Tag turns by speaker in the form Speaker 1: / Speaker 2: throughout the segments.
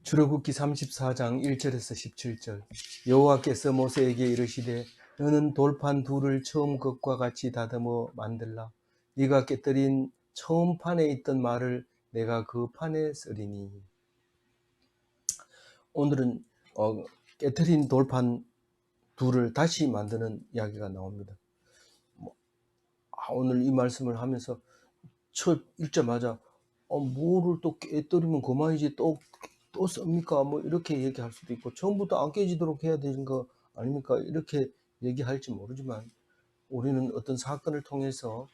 Speaker 1: 출애굽기 34장 1절에서 17절. 여호와께서 모세에게 이르시되 너는 돌판 둘을 처음 것과 같이 다듬어 만들라. 네가 깨뜨린 처음 판에 있던 말을 내가 그 판에 쓰리니. 오늘은 깨뜨린 돌판 둘을 다시 만드는 이야기가 나옵니다. 오늘 이 말씀을 하면서 첫 읽자마자 뭐를 또 깨뜨리면 그만이지 또 씁니까? 뭐 이렇게 얘기할 수도 있고, 처음부터 안 깨지도록 해야 되는 거 아닙니까? 이렇게 얘기할지 모르지만 우리는 어떤 사건을 통해서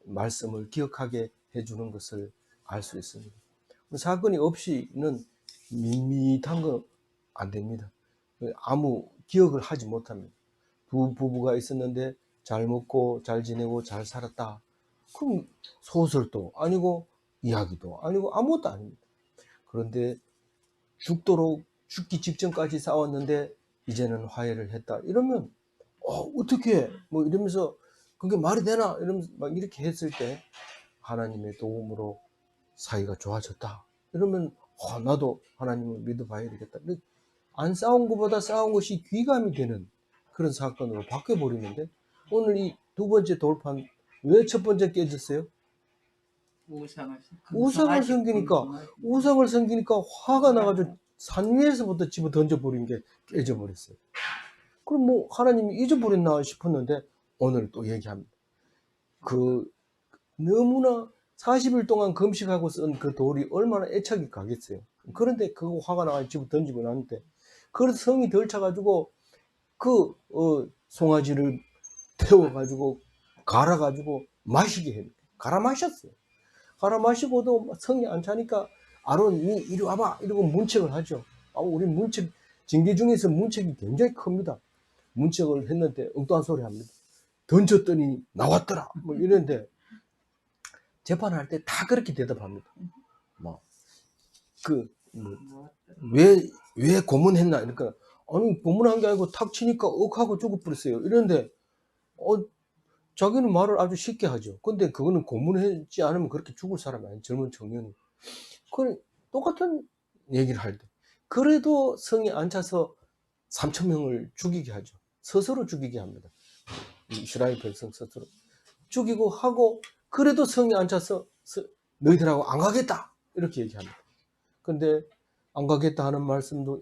Speaker 1: 말씀을 기억하게 해주는 것을 알 수 있습니다. 사건이 없이는 밋밋한 거 안 됩니다. 아무 기억을 하지 못합니다. 두 부부가 있었는데 잘 먹고 잘 지내고 잘 살았다. 그럼 소설도 아니고 이야기도 아니고 아무것도 아닙니다. 그런데 죽도록 죽기 직전까지 싸웠는데 이제는 화해를 했다. 이러면 어떻게 뭐 이러면서 그게 말이 되나 이러면서 막 이렇게 했을 때 하나님의 도움으로 사이가 좋아졌다. 이러면 나도 하나님을 믿어봐야 되겠다. 안 싸운 것보다 싸운 것이 귀감이 되는 그런 사건으로 바뀌어버리는데, 오늘 이 두 번째 돌판 왜 첫 번째 깨졌어요? 우상을 섬기니까 화가 나가지고 산 위에서부터 집어 던져버린 게 깨져버렸어요. 그럼 뭐 하나님이 잊어버렸나 싶었는데 오늘 또 얘기합니다. 너무나 40일 동안 금식하고 쓴 그 돌이 얼마나 애착이 가겠어요. 그런데 그거 화가 나가지고 집어 던지고 나는데, 그래서 성이 덜 차가지고 송아지를 태워가지고 갈아가지고 마시게 해요. 갈아 마셨어요. 갈아 마시고도 성이 안 차니까 아론이 이리 와봐 이러고 문책을 하죠. 우리 문책 징계 중에서 문책이 굉장히 큽니다. 문책을 했는데 엉뚱한 소리 합니다. 던졌더니 나왔더라 뭐 이랬는데, 재판할 때 다 그렇게 대답합니다. 왜 고문했나? 그러니까 아니 고문한 게 아니고 탁 치니까 억하고 죽어버렸어요. 이런데 자기는 말을 아주 쉽게 하죠. 근데 그거는 고문하지 않으면 그렇게 죽을 사람이 아니에요. 젊은 청년이. 똑같은 얘기를 할 때 그래도 성이 안 차서 3,000명을 죽이게 하죠. 스스로 죽이게 합니다. 이스라엘 백성 스스로 죽이고 하고, 그래도 성이 안 차서 너희들하고 안 가겠다 이렇게 얘기합니다. 근데 안 가겠다 하는 말씀도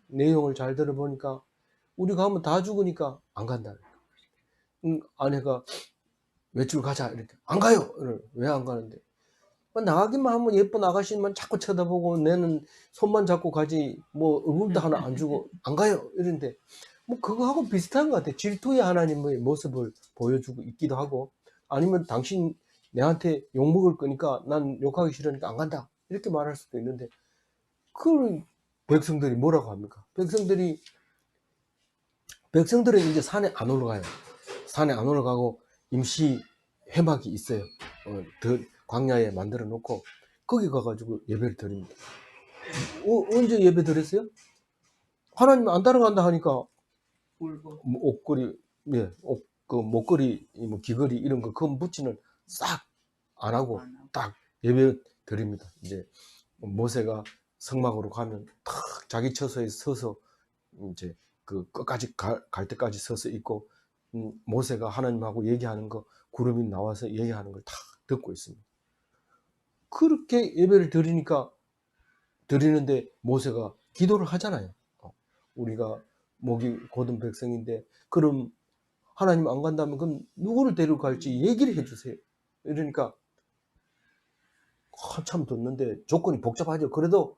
Speaker 1: 내용을 잘 들어보니까 우리가 하면 다 죽으니까 안 간다. 아내가 외출 가자 이렇게 안 가요. 왜 안 가는데? 나가기만 하면 예쁜 아가씨만 자꾸 쳐다보고 내는 손만 잡고 가지 뭐 의문도 하나 안 주고 안 가요 이런데, 뭐 그거하고 비슷한 것 같아. 질투의 하나님의 모습을 보여주고 있기도 하고, 아니면 당신 내한테 욕먹을 거니까 난 욕하기 싫으니까 안 간다 이렇게 말할 수도 있는데, 그 백성들이 뭐라고 합니까? 백성들은 이제 산에 안 올라가요. 산에 안 올라가고 임시 회막이 있어요. 광야에 만들어 놓고 거기 가가지고 예배를 드립니다. 언제 예배 드렸어요? 하나님 안 따라간다 하니까 옷걸이, 목걸이, 뭐 귀걸이 이런 거 그건 붙이는 싹 안 하고 딱 예배 드립니다. 이제 모세가 성막으로 가면 탁 자기 처소에 서서 이제 그 끝까지 갈 때까지 서서 있고, 모세가 하나님하고 얘기하는 거 구름이 나와서 얘기하는 걸 다 듣고 있습니다. 그렇게 예배를 드리는데 모세가 기도를 하잖아요. 우리가 목이 곧은 백성인데 그럼 하나님 안 간다면 그럼 누구를 데려갈지 얘기를 해주세요. 이러니까 한참 듣는데 조건이 복잡하죠. 그래도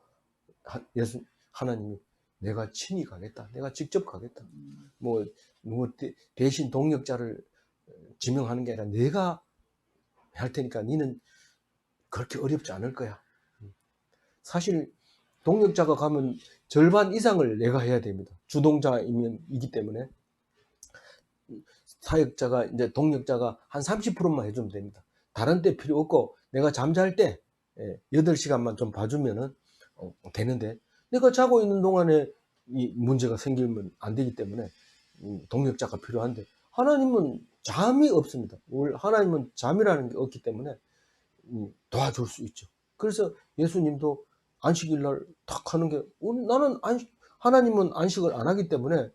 Speaker 1: 하나님이 내가 친히 가겠다. 내가 직접 가겠다. 뭐 누구 대신 동역자를 지명하는 게 아니라 내가 할 테니까 니는 그렇게 어렵지 않을 거야. 사실 동역자가 가면 절반 이상을 내가 해야 됩니다. 주동자이기 때문에 사역자가 이제 동역자가 한 30%만 해주면 됩니다. 다른 때 필요 없고 내가 잠잘 때 8시간만 좀 봐주면은 되는데, 내가 자고 있는 동안에 이 문제가 생기면 안 되기 때문에 동역자가 필요한데, 하나님은 잠이 없습니다. 하나님은 잠이라는 게 없기 때문에 도와줄 수 있죠. 그래서 예수님도 안식일 날 탁 하는 게, 나는 하나님은 안식을 안 하기 때문에,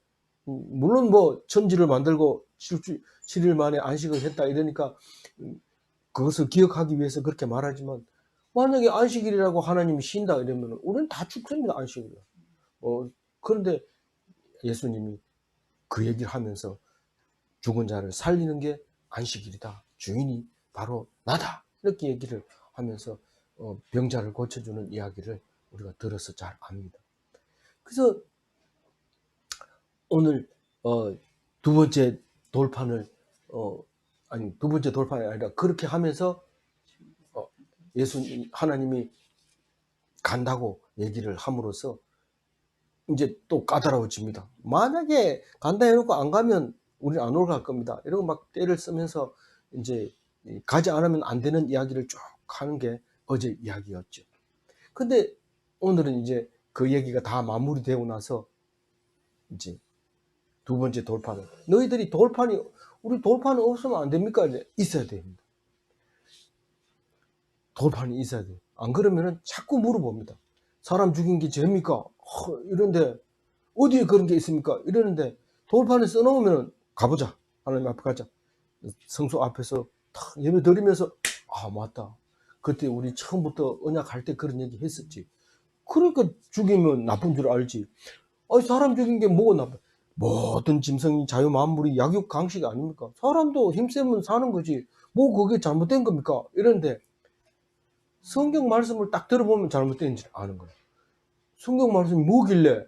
Speaker 1: 물론 뭐 천지를 만들고 7일 만에 안식을 했다 이러니까 그것을 기억하기 위해서 그렇게 말하지만, 만약에 안식일이라고 하나님이 쉰다 이러면 우리는 다 죽습니다, 안식일. 그런데 예수님이 그 얘기를 하면서 죽은 자를 살리는 게 안식일이다, 주인이 바로 나다, 이렇게 얘기를 하면서 병자를 고쳐주는 이야기를 우리가 들어서 잘 압니다. 그래서 오늘 두 번째 돌판을 두 번째 돌판이 아니라 그렇게 하면서 하나님이 간다고 얘기를 함으로써 이제 또 까다로워집니다. 만약에 간다 해놓고 안 가면 우리 안 올라갈 겁니다, 이러고 막 때를 쓰면서 이제 가지 않으면 안 되는 이야기를 쭉 하는 게 어제 이야기였죠. 근데 오늘은 이제 그 얘기가 다 마무리되고 나서 이제 두 번째 돌판은, 너희들이 우리 돌판이 없으면 안 됩니까? 있어야 됩니다. 돌판이 있어야 돼요. 안 그러면은 자꾸 물어봅니다. 사람 죽인 게 죄입니까? 이런데 어디에 그런 게 있습니까? 이러는데 돌판에 써놓으면 가보자, 하나님 앞에 가자, 성소 앞에서 탁 예배 드리면서 맞다, 그때 우리 처음부터 언약할 때 그런 얘기 했었지. 그러니까 죽이면 나쁜 줄 알지. 사람 죽인 게 뭐가 나빠? 모든 짐승이 자유 만물이 약육 강식 아닙니까? 사람도 힘세면 사는 거지, 뭐 그게 잘못된 겁니까? 이런데 성경 말씀을 딱 들어보면 잘못된지 아는 거예요. 성경 말씀이 뭐길래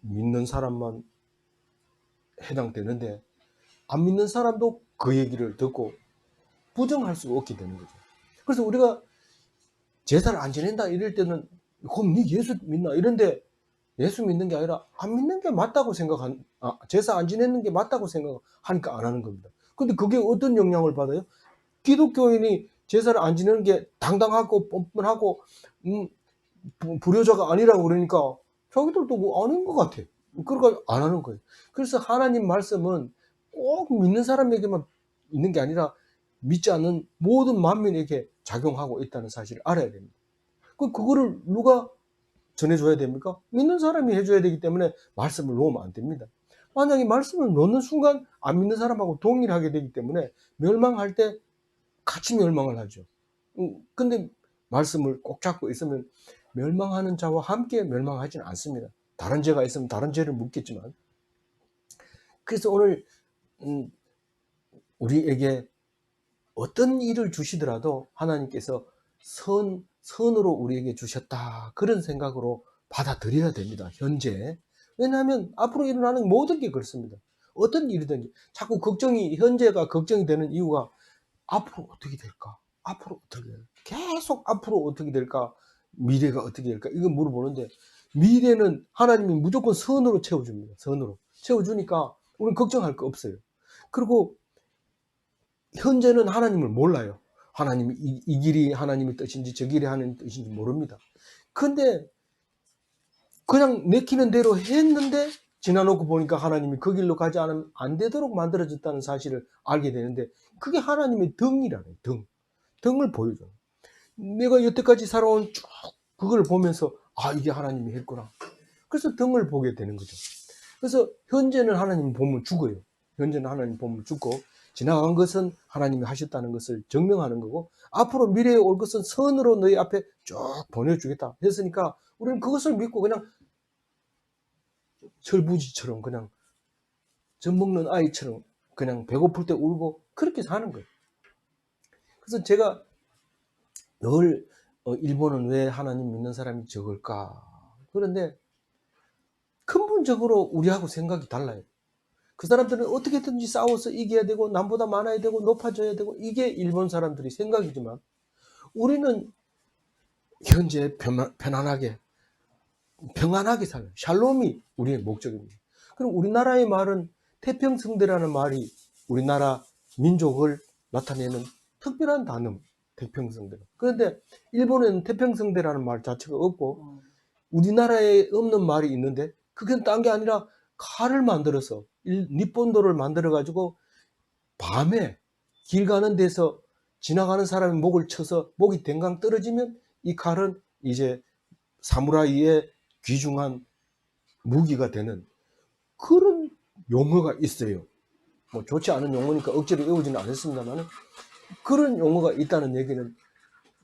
Speaker 1: 믿는 사람만 해당되는데 안 믿는 사람도 그 얘기를 듣고 부정할 수가 없게 되는 거죠. 그래서 우리가 제사를 안 지낸다 이럴 때는, 그럼 네 예수 믿나? 이런데 예수 믿는 게 아니라 안 믿는 게 맞다고 제사 안 지내는 게 맞다고 생각하니까 안 하는 겁니다. 근데 그게 어떤 영향을 받아요? 기독교인이 제사를 안 지내는 게 당당하고 뻔뻔하고 불효자가 아니라고 그러니까 자기들도 뭐 아닌 것 같아. 그러니까 안 하는 거예요. 그래서 하나님 말씀은 꼭 믿는 사람에게만 있는 게 아니라 믿지 않는 모든 만민에게 작용하고 있다는 사실을 알아야 됩니다. 그거를 누가 전해줘야 됩니까? 믿는 사람이 해줘야 되기 때문에 말씀을 놓으면 안 됩니다. 만약에 말씀을 놓는 순간 안 믿는 사람하고 동일하게 되기 때문에 멸망할 때 같이 멸망을 하죠. 근데 말씀을 꼭 잡고 있으면 멸망하는 자와 함께 멸망하지는 않습니다. 다른 죄가 있으면 다른 죄를 묻겠지만. 그래서 오늘 우리에게 어떤 일을 주시더라도 하나님께서 선으로 우리에게 주셨다, 그런 생각으로 받아들여야 됩니다, 현재. 왜냐하면 앞으로 일어나는 모든 게 그렇습니다. 어떤 일이든지 자꾸 현재가 걱정이 되는 이유가 앞으로 어떻게 될까? 앞으로 어떻게 될까? 계속 앞으로 어떻게 될까? 미래가 어떻게 될까? 이거 물어보는데, 미래는 하나님이 무조건 선으로 채워줍니다. 선으로 채워주니까 우리는 걱정할 거 없어요. 그리고 현재는 하나님을 몰라요. 하나님이 이 길이 하나님의 뜻인지 저 길이 하나님의 뜻인지 모릅니다. 근데 그냥 내키는 대로 했는데 지나놓고 보니까 하나님이 그 길로 가지 않으면 안 되도록 만들어졌다는 사실을 알게 되는데, 그게 하나님의 등이라는 등을 보여줘요. 내가 여태까지 살아온 쭉 그걸 보면서 이게 하나님이 했구나. 그래서 등을 보게 되는 거죠. 그래서 현재는 하나님 보면 죽어요. 현재는 하나님 보면 죽고, 지나간 것은 하나님이 하셨다는 것을 증명하는 거고, 앞으로 미래에 올 것은 선으로 너희 앞에 쭉 보내주겠다 했으니까 우리는 그것을 믿고 그냥 철부지처럼, 그냥 젖 먹는 아이처럼 그냥 배고플 때 울고 그렇게 사는 거예요. 그래서 제가 늘 일본은 왜 하나님 믿는 사람이 적을까? 그런데 근본적으로 우리하고 생각이 달라요. 그 사람들은 어떻게든지 싸워서 이겨야 되고 남보다 많아야 되고 높아져야 되고, 이게 일본 사람들이 생각이지만 우리는 현재 편안하게 살아요. 샬롬이 우리의 목적입니다. 그럼 우리나라의 말은 태평성대라는 말이 우리나라 민족을 나타내는 특별한 단어, 태평성대. 그런데 일본에는 태평성대라는 말 자체가 없고 우리나라에 없는 말이 있는데, 그게 딴 게 아니라 칼을 만들어서 니폰도를 만들어 가지고 밤에 길 가는 데서 지나가는 사람의 목을 쳐서 목이 댕강 떨어지면 이 칼은 이제 사무라이의 귀중한 무기가 되는 그런 용어가 있어요. 뭐 좋지 않은 용어니까 억지로 외우지는 않았습니다만 그런 용어가 있다는 얘기는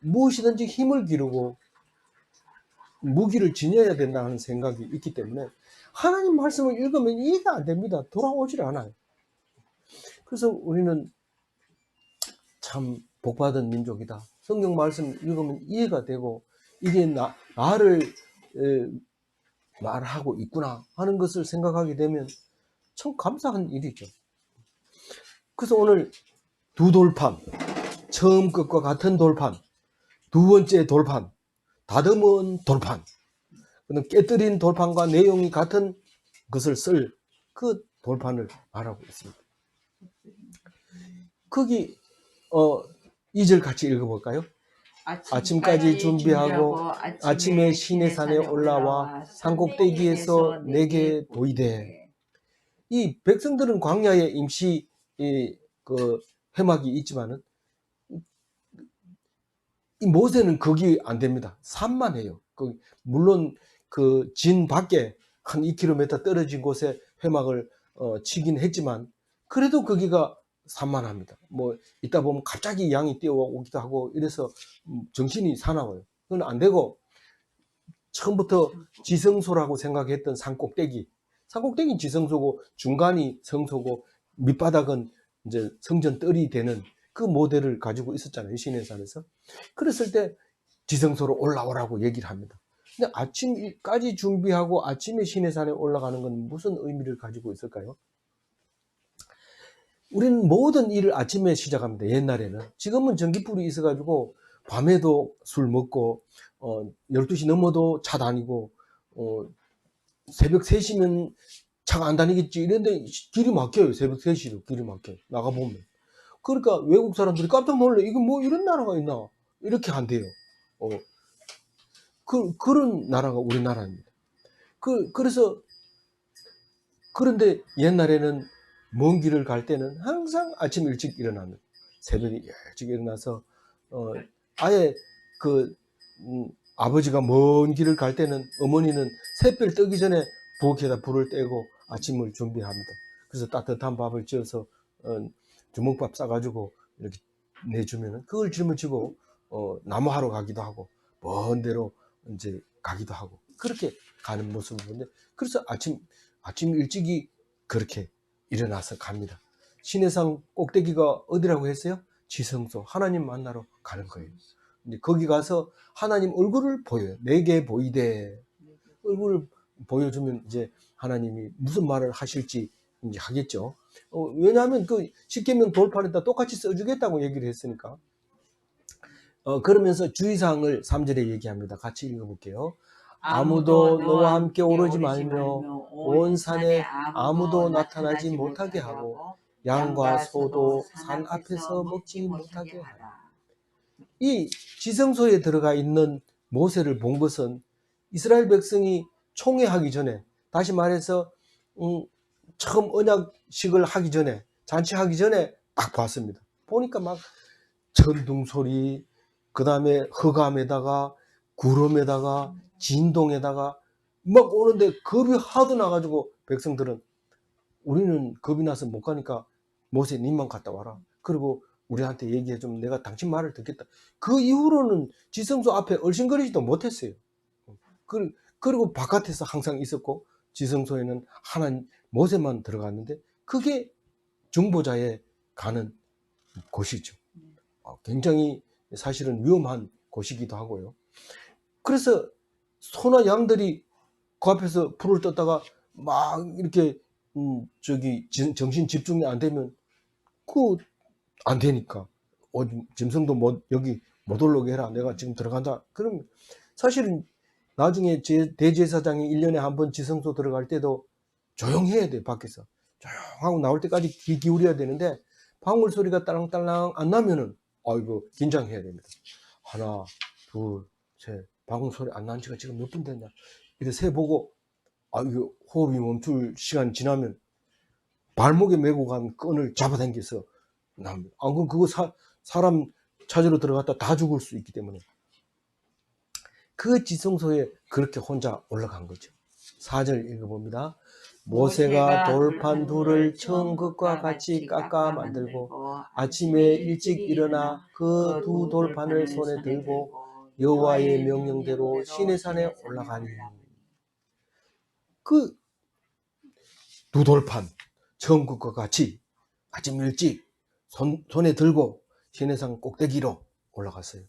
Speaker 1: 무엇이든지 힘을 기르고 무기를 지녀야 된다는 생각이 있기 때문에 하나님 말씀을 읽으면 이해가 안 됩니다. 돌아오질 않아요. 그래서 우리는 참 복받은 민족이다. 성경 말씀 읽으면 이해가 되고 이게 나를 말하고 있구나 하는 것을 생각하게 되면 참 감사한 일이죠. 그래서 오늘 두 돌판, 처음 것과 같은 돌판, 두 번째 돌판, 다듬은 돌판, 깨뜨린 돌판과 내용이 같은 것을 쓸 그 돌판을 말하고 있습니다. 거기 2절 같이 읽어볼까요? 아침까지 준비하고 아침에 시내산에 올라와 산꼭대기에서 내게 보이되. 이 백성들은 광야에 임시 그 회막이 있지만은 이 모세는 거기 안 됩니다. 산만 해요. 물론 그 진 밖에 한 2km 떨어진 곳에 회막을 치긴 했지만 그래도 거기가 산만합니다. 뭐 있다 보면 갑자기 양이 뛰어오기도 하고 이래서 정신이 사나워요. 그건 안 되고 처음부터 지성소라고 생각했던 산꼭대기는 지성소고 중간이 성소고 밑바닥은 이제 성전 뜰이 되는 그 모델을 가지고 있었잖아요. 시내산에서. 그랬을 때 지성소로 올라오라고 얘기를 합니다. 근데 아침까지 준비하고 아침에 시내산에 올라가는 건 무슨 의미를 가지고 있을까요? 우리는 모든 일을 아침에 시작합니다. 옛날에는. 지금은 전기불이 있어가지고 밤에도 술 먹고 12시 넘어도 차 다니고 새벽 3시면 차가 안 다니겠지 이런데 길이 막혀요. 새벽 3시도 길이 막혀요. 나가보면. 그러니까 외국 사람들이 깜짝 놀래. 이거 뭐 이런 나라가 있나 이렇게 한대요. 그런 나라가 우리나라입니다. 그래서 그런데 옛날에는 먼 길을 갈 때는 항상 아침 일찍 일어나는 새벽에 일찍 일어나서 아예 아버지가 먼 길을 갈 때는 어머니는 새별 뜨기 전에 부엌에다 불을 떼고 아침을 준비합니다. 그래서 따뜻한 밥을 지어서 주먹밥 싸가지고 이렇게 내주면은 그걸 짊어지고 나무하러 가기도 하고 먼 데로 이제 가기도 하고 그렇게 가는 모습을 보는데 그래서 아침 일찍이 그렇게 일어나서 갑니다. 시내산 꼭대기가 어디라고 했어요? 지성소, 하나님 만나러 가는 거예요. 이제 거기 가서 하나님 얼굴을 보여요. 내게 보이되. 얼굴을 보여주면 이제 하나님이 무슨 말을 하실지 이제 하겠죠. 왜냐하면 그 십계명 돌판에다 똑같이 써주겠다고 얘기를 했으니까. 그러면서 주의사항을 3절에 얘기합니다. 같이 읽어볼게요. 아무도 너와 함께 오르지 말며 온 산에 아무도 나타나지 못하게 하고 양과 소도 산 앞에서 먹지 못하게 하라. 이 지성소에 들어가 있는 모세를 본 것은 이스라엘 백성이 총회하기 전에, 다시 말해서 처음 언약식을 하기 전에, 잔치하기 전에 딱 봤습니다. 보니까 막 천둥 소리, 그 다음에 흑암에다가 구름에다가 진동에다가 막 오는데 겁이 하도 나가지고 백성들은 우리는 겁이 나서 못 가니까 모세 님만 갔다 와라. 그리고 우리한테 얘기해 주면 내가 당신 말을 듣겠다. 그 이후로는 지성소 앞에 얼씬거리지도 못했어요. 그리고 바깥에서 항상 있었고 지성소에는 하나님 모세만 들어갔는데 그게 중보자에 가는 곳이죠. 굉장히 사실은 위험한 곳이기도 하고요. 그래서 소나 양들이 그 앞에서 불을 떴다가 막 이렇게 정신 집중이 안 되면 안 되니까 짐승도 여기 못 올라오게 해라. 내가 지금 들어간다. 그럼 사실은 나중에 대제사장이 1년에 한 번 지성소 들어갈 때도 조용해야 돼요. 밖에서 조용하고 나올 때까지 귀 기울여야 되는데 방울 소리가 딸랑딸랑 안 나면은 아이고 긴장해야 됩니다. 하나 둘 셋 방울 소리 안 난 지가 지금 몇 분 됐냐 이렇게 세 보고 이거 호흡이 멈출 시간 지나면 발목에 메고 간 끈을 잡아당겨서 납니다. 안 그럼 그거 사람 찾으러 들어갔다 다 죽을 수 있기 때문에 그 지성소에 그렇게 혼자 올라간 거죠. 4절 읽어봅니다. 모세가 돌판 둘을 처음 것과 같이 깎아 만들고 아침에 일찍 일어나 그 두 돌판을 손에 들고 여호와의 명령대로 시내산에 올라가니. 그 두 돌판 처음 것과 같이 아침 일찍 손에 들고 시내산 꼭대기로 올라갔어요.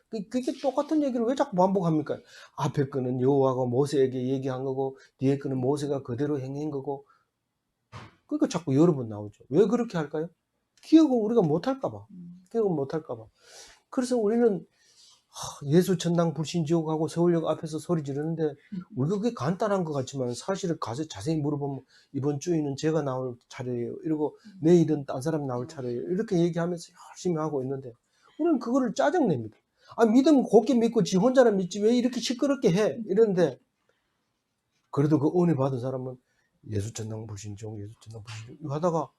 Speaker 1: 그게 똑같은 얘기를 왜 자꾸 반복합니까? 앞에 거는 여호와가 모세에게 얘기한 거고 뒤에 거는 모세가 그대로 행한 거고. 그러니까 자꾸 여러 번 나오죠. 왜 그렇게 할까요? 기억을 우리가 못할까 봐. 기억을 못할까 봐. 그래서 우리는 예수 천당 불신 지옥하고 서울역 앞에서 소리 지르는데 우리가 그게 간단한 것 같지만 사실은 가서 자세히 물어보면 이번 주에는 제가 나올 차례예요. 이러고 내일은 딴 사람 나올 차례예요. 이렇게 얘기하면서 열심히 하고 있는데 우리는 그거를 짜증냅니다. 믿으면 곱게 믿고 지 혼자나 믿지 왜 이렇게 시끄럽게 해? 이러는데 그래도 그 은혜 받은 사람은 예수 천당 불신 지옥, 예수 천당 불신 지옥 이거 하다가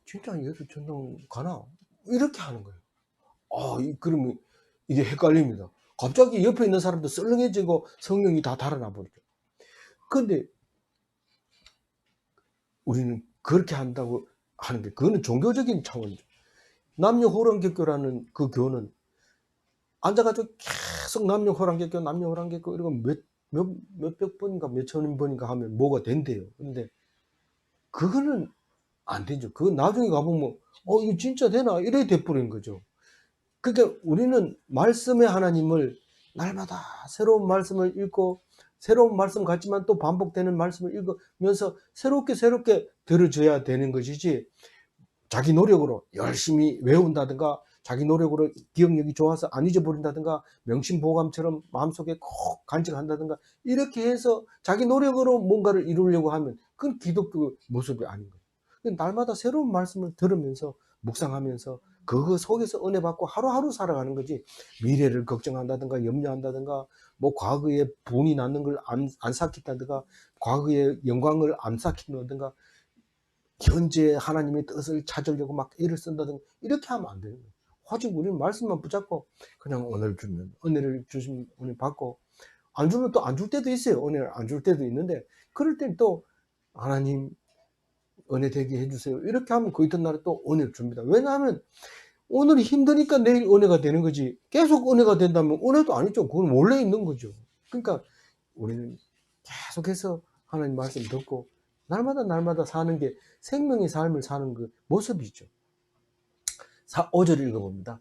Speaker 1: 진짜 예수 천당 가나? 이렇게 하는 거예요. 그러면 이게 헷갈립니다. 갑자기 옆에 있는 사람도 썰렁해지고 성령이 다 달아나 버리죠. 근데 우리는 그렇게 한다고 하는데 그거는 종교적인 차원이죠. 남녀 호랑객교라는 그 교는 앉아가지고 계속 남녀 호랑객교 이러고 몇백 번인가 몇천 번인가 하면 뭐가 된대요. 근데 그거는 안 되죠. 그거 나중에 가보면 이거 진짜 되나? 이래 돼버린 거죠. 그러니까 우리는 말씀의 하나님을 날마다 새로운 말씀을 읽고 새로운 말씀 같지만 또 반복되는 말씀을 읽으면서 새롭게 들어줘야 되는 것이지 자기 노력으로 열심히 외운다든가 자기 노력으로 기억력이 좋아서 안 잊어버린다든가 명심보감처럼 마음속에 꼭 간직한다든가 이렇게 해서 자기 노력으로 뭔가를 이루려고 하면 그건 기독교 모습이 아닌 거예요. 날마다 새로운 말씀을 들으면서 묵상하면서 그거 속에서 은혜 받고 하루하루 살아가는 거지 미래를 걱정한다든가 염려한다든가 뭐 과거에 분이 났는 걸 안 삭힌다든가 과거의 영광을 안 삭힌다든가 현재 하나님의 뜻을 찾으려고 막 애를 쓴다든가 이렇게 하면 안 되는 거예요. 오직 우리는 말씀만 붙잡고 그냥 은혜를 주면 은혜를 주시면 은혜 받고 안 주면 또 안 줄 때도 있어요. 은혜를 안 줄 때도 있는데 그럴 땐 또 하나님 은혜 되게 해주세요. 이렇게 하면 그 이튿날에 또 은혜를 줍니다. 왜냐하면 오늘이 힘드니까 내일 은혜가 되는 거지 계속 은혜가 된다면 은혜도 아니죠. 그건 원래 있는 거죠. 그러니까 우리는 계속해서 하나님 말씀 듣고 날마다 사는 게 생명의 삶을 사는 그 모습이죠. 5절 읽어봅니다.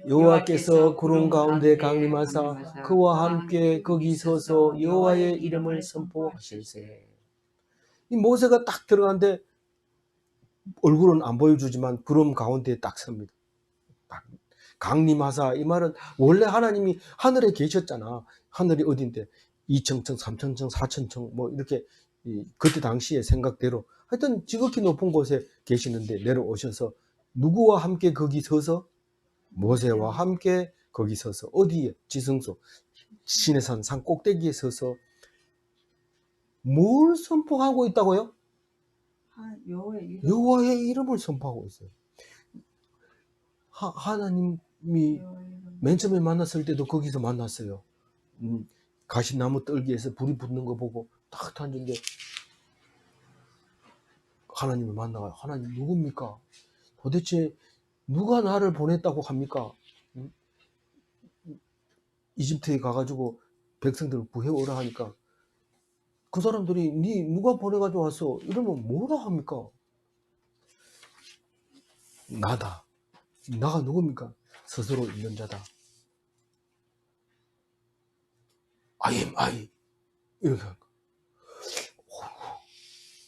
Speaker 1: 여호와께서 구름 가운데 강림하사 그와 함께 거기 서서 여호와의 이름을 선포하실세. 이 모세가 딱 들어가는데 얼굴은 안 보여주지만 구름 가운데 딱 섭니다. 강림하사 이 말은 원래 하나님이 하늘에 계셨잖아. 하늘이 어딘데 2천층, 3천층, 4천층 뭐 이렇게 그때 당시의 생각대로 하여튼 지극히 높은 곳에 계시는데 내려오셔서 누구와 함께 거기 서서 모세와 함께 거기 서서 어디에? 지성소 시내산 산 꼭대기에 서서 뭘 선포하고 있다고요? 여호와의 이름을 선포하고 있어요. 하나님이 맨 처음에 만났을 때도 거기서 만났어요. 가시나무 떨기에서 불이 붙는 거 보고 딱 앉은데 하나님을 만나가 하나님 누굽니까? 도대체 누가 나를 보냈다고 합니까? 이집트에 가가지고 백성들을 구해오라 하니까 그 사람들이 니 누가 보내가지고 왔어? 이러면 뭐라 합니까? 나다. 나가 누굽니까? 스스로 있는 자다. I am I. 이렇게 할까?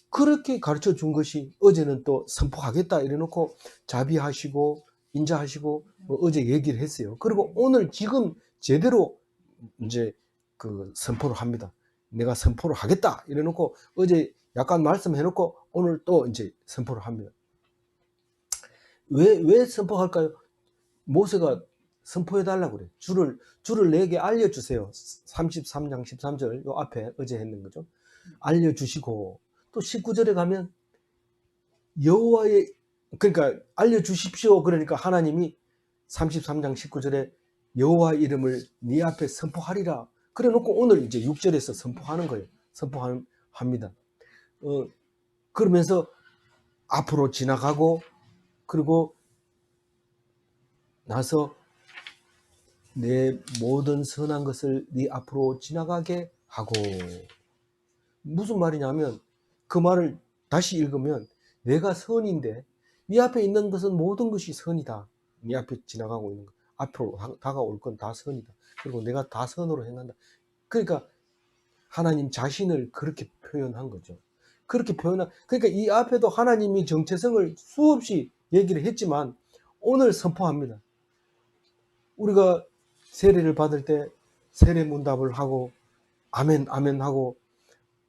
Speaker 1: 그렇게 가르쳐 준 것이 어제는 또 선포하겠다 이래놓고 자비하시고 인자하시고 뭐 어제 얘기를 했어요. 그리고 오늘 지금 제대로 이제 그 선포를 합니다. 내가 선포를 하겠다 이래놓고 어제 약간 말씀해놓고 오늘 또 이제 선포를 합니다. 왜 선포할까요? 모세가 선포해달라고 그래. 줄을 내게 알려주세요. 33장 13절 요 앞에 어제 했는 거죠. 알려주시고 또 19절에 가면 여호와의 그러니까 알려주십시오. 그러니까 하나님이 33장 19절에 여호와 이름을 네 앞에 선포하리라. 그래 놓고 오늘 이제 6절에서 선포하는 거예요. 선포합니다. 그러면서 앞으로 지나가고, 그리고 나서 내 모든 선한 것을 네 앞으로 지나가게 하고. 무슨 말이냐면, 그 말을 다시 읽으면, 내가 선인데 네 앞에 있는 것은 모든 것이 선이다. 네 앞에 지나가고 있는 것, 앞으로 다가올 건 다 선이다. 그리고 내가 다 선으로 행한다. 그러니까 하나님 자신을 그렇게 표현한 거죠. 그렇게 그러니까 이 앞에도 하나님이 정체성을 수없이 얘기를 했지만 오늘 선포합니다. 우리가 세례를 받을 때 세례 문답을 하고 아멘 아멘 하고,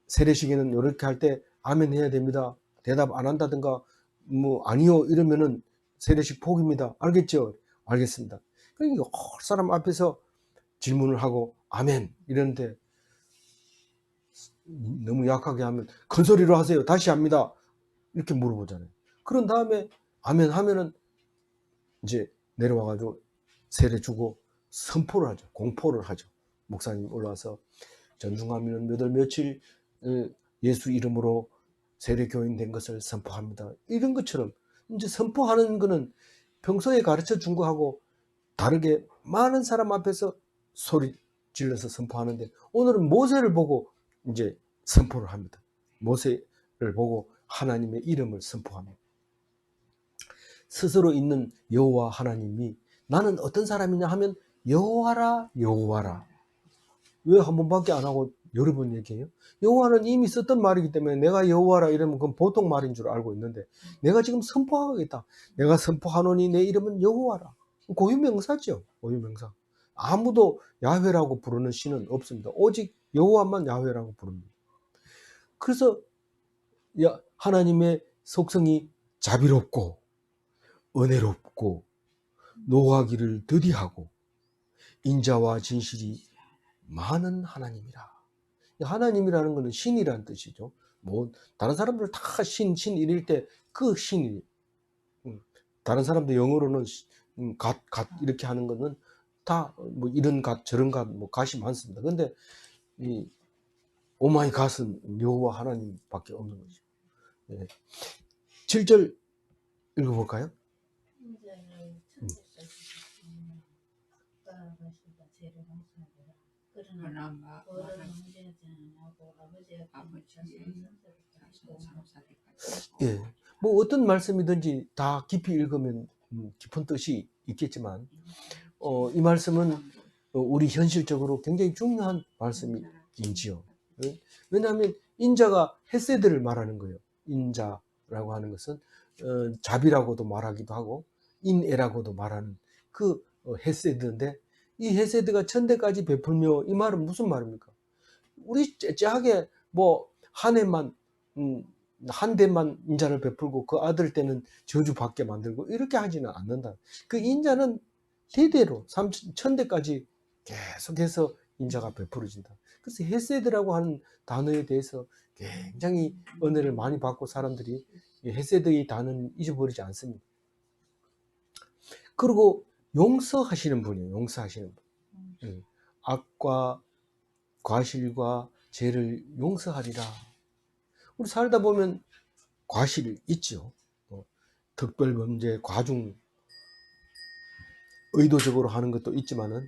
Speaker 1: 세례식에는 이렇게 할 때 아멘 해야 됩니다. 대답 안 한다든가 뭐 아니요 이러면은 세례식 포기입니다. 알겠죠? 알겠습니다. 그러니까 사람 앞에서 질문을 하고 아멘 이러는데, 너무 약하게 하면 큰 소리로 하세요. 다시 합니다. 이렇게 물어보잖아요. 그런 다음에 아멘 하면은 이제 내려와가지고 세례 주고 선포를 하죠. 공포를 하죠. 목사님 올라와서 전중하면 몇 월 며칠 예수 이름으로 세례 교인 된 것을 선포합니다. 이런 것처럼 이제 선포하는 거는 평소에 가르쳐 준 거하고 다르게 많은 사람 앞에서 소리 질러서 선포하는데, 오늘은 모세를 보고 이제 선포를 합니다. 모세를 보고 하나님의 이름을 선포합니다. 스스로 있는 여호와 하나님이 나는 어떤 사람이냐 하면 여호와라 여호와라. 왜 한 번밖에 안 하고 여러 번 얘기해요? 여호와는 이미 썼던 말이기 때문에 내가 여호와라 이러면 그건 보통 말인 줄 알고 있는데, 내가 지금 선포하겠다. 내가 선포하노니 내 이름은 여호와라. 고유명사죠. 고유명사. 아무도 야훼라고 부르는 신은 없습니다. 오직 여호와만 야훼라고 부릅니다. 그래서 하나님의 속성이 자비롭고 은혜롭고 노하기를 더디하고 인자와 진실이 많은 하나님이라. 하나님이라는 것은 신이라는 뜻이죠. 뭐 다른 사람들 다 신 이럴 때 그 신이, 다른 사람들 영어로는 갓 이렇게 하는 거는 다 뭐 이런 갓 저런 갓 뭐 갓이 많습니다. 근데 이 오마이 갓은 여호와 하나님밖에 없는 거죠. 네. 7절 읽어볼까요? 예, 뭐 어떤 말씀이든지 다 깊이 읽으면 깊은 뜻이 있겠지만, 이 말씀은 우리 현실적으로 굉장히 중요한 말씀이지요. 왜냐하면 인자가 헤세드를 말하는 거예요. 인자라고 하는 것은 자비라고도 말하기도 하고 인애라고도 말하는 그 헤세드인데, 이 헤세드가 천대까지 베풀며, 이 말은 무슨 말입니까? 우리 째째하게 뭐 한 해만 한 대만 인자를 베풀고 그 아들 때는 저주받게 만들고 이렇게 하지는 않는다. 그 인자는 대대로 천대까지 계속해서 인자가 베풀어진다. 그래서 헤세드라고 하는 단어에 대해서 굉장히 은혜를 많이 받고 사람들이 헤세드의 단어는 잊어버리지 않습니다. 그리고 용서하시는 분이에요. 용서하시는 분. 악과 과실과 죄를 용서하리라. 우리 살다 보면 과실이 있죠. 특별범죄, 과중, 의도적으로 하는 것도 있지만은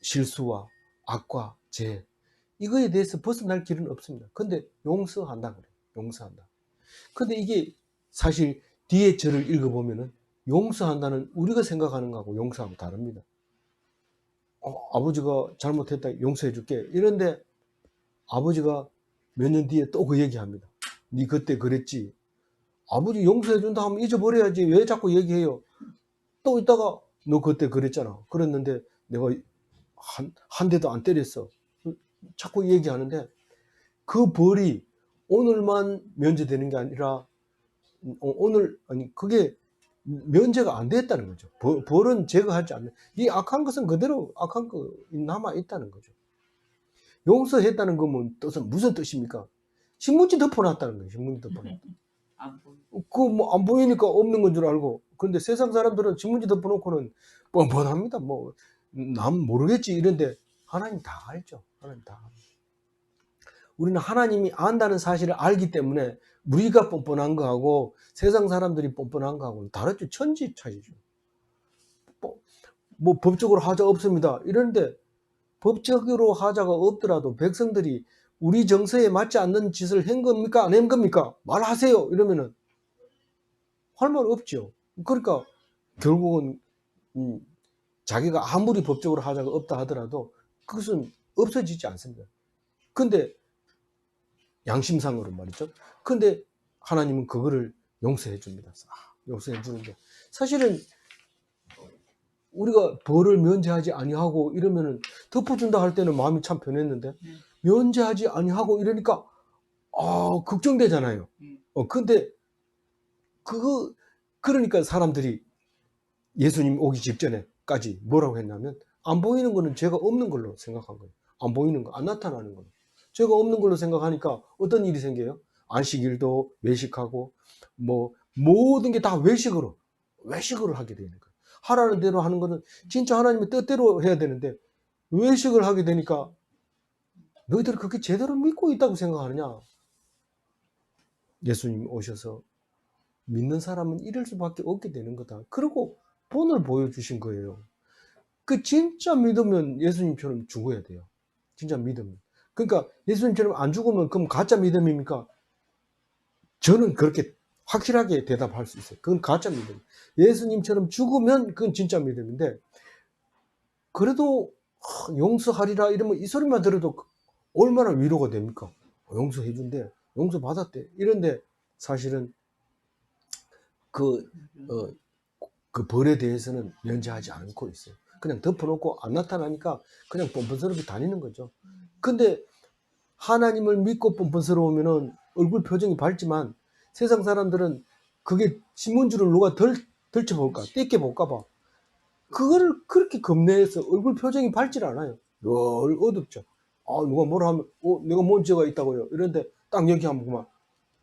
Speaker 1: 실수와 악과 죄, 이거에 대해서 벗어날 길은 없습니다. 근데 용서한다 그래요. 용서한다. 근데 이게 사실 뒤에 절을 읽어보면은 용서한다는 우리가 생각하는 거하고 용서하고 다릅니다. 아버지가 잘못했다 용서해 줄게 이런데 아버지가 몇 년 뒤에 또 그 얘기합니다. 네 그때 그랬지. 아버지 용서해 준다 하면 잊어버려야지 왜 자꾸 얘기해요. 또 있다가 너 그때 그랬잖아. 그랬는데 내가 한 대도 안 때렸어. 자꾸 얘기하는데 그 벌이 오늘만 면제되는 게 아니라 그게 면제가 안 됐다는 거죠. 벌은 제거하지 않는, 이 악한 것은 그대로 악한 거 남아 있다는 거죠. 용서했다는 거면 뜻은 무슨 뜻입니까? 신문지 덮어놨다는 거예요. 신문지 덮어놨다. 그 뭐 안 보이니까 없는 건 줄 알고. 그런데 세상 사람들은 신문지 덮어놓고는 뻔뻔합니다. 뭐 남 모르겠지 이런데 하나님 다 알죠. 하나님 다 알죠. 우리는 하나님이 안다는 사실을 알기 때문에 우리가 뻔뻔한 거하고 세상 사람들이 뻔뻔한 거하고는 다르죠. 천지 차이죠. 뭐 법적으로 하자 없습니다. 이런데 법적으로 하자가 없더라도 백성들이 우리 정서에 맞지 않는 짓을 한 겁니까? 안 한 겁니까? 말하세요. 이러면은 할 말 없죠. 그러니까 결국은 자기가 아무리 법적으로 하자가 없다 하더라도 그것은 없어지지 않습니다. 근데 양심상으로 말이죠. 근데 하나님은 그거를 용서해 줍니다. 용서해 주는데 사실은 우리가 벌을 면제하지 아니하고 이러면은 덮어준다 할 때는 마음이 참 편했는데 면제하지 아니하고 이러니까 걱정되잖아요. 근데 그러니까 사람들이 예수님 오기 직전에까지 뭐라고 했냐면 안 보이는 거는 죄가 없는 걸로 생각한 거예요. 안 보이는 거, 안 나타나는 거는 죄가 없는 걸로 생각하니까 어떤 일이 생겨요? 안식일도 외식하고 뭐 모든 게 다 외식으로 하게 되는 거예요. 하라는 대로 하는 거는 진짜 하나님의 뜻대로 해야 되는데 외식을 하게 되니까 너희들 그렇게 제대로 믿고 있다고 생각하느냐? 예수님 오셔서 믿는 사람은 이럴 수밖에 없게 되는 거다. 그리고 본을 보여주신 거예요. 그 진짜 믿으면 예수님처럼 죽어야 돼요. 진짜 믿으면. 그러니까 예수님처럼 안 죽으면 그럼 가짜 믿음입니까? 저는 그렇게 확실하게 대답할 수 있어요. 그건 가짜 믿음. 예수님처럼 죽으면 그건 진짜 믿음인데 그래도 용서하리라 이러면 이 소리만 들어도 얼마나 위로가 됩니까? 용서해 준대. 용서 받았대. 이런데 사실은 그 벌에 대해서는 면제하지 않고 있어요. 그냥 덮어놓고 안 나타나니까 그냥 뻔뻔스럽게 다니는 거죠. 근데 하나님을 믿고 뻔뻔스러우면은 얼굴 표정이 밝지만 세상 사람들은 그게 신문지를 누가 덜쳐볼까, 떼껴볼까 봐. 그거를 그렇게 겁내서 얼굴 표정이 밝질 않아요. 늘 어둡죠. 누가 뭐라 하면, 내가 뭔 죄가 있다고요. 이런데 딱 여기 하면 그만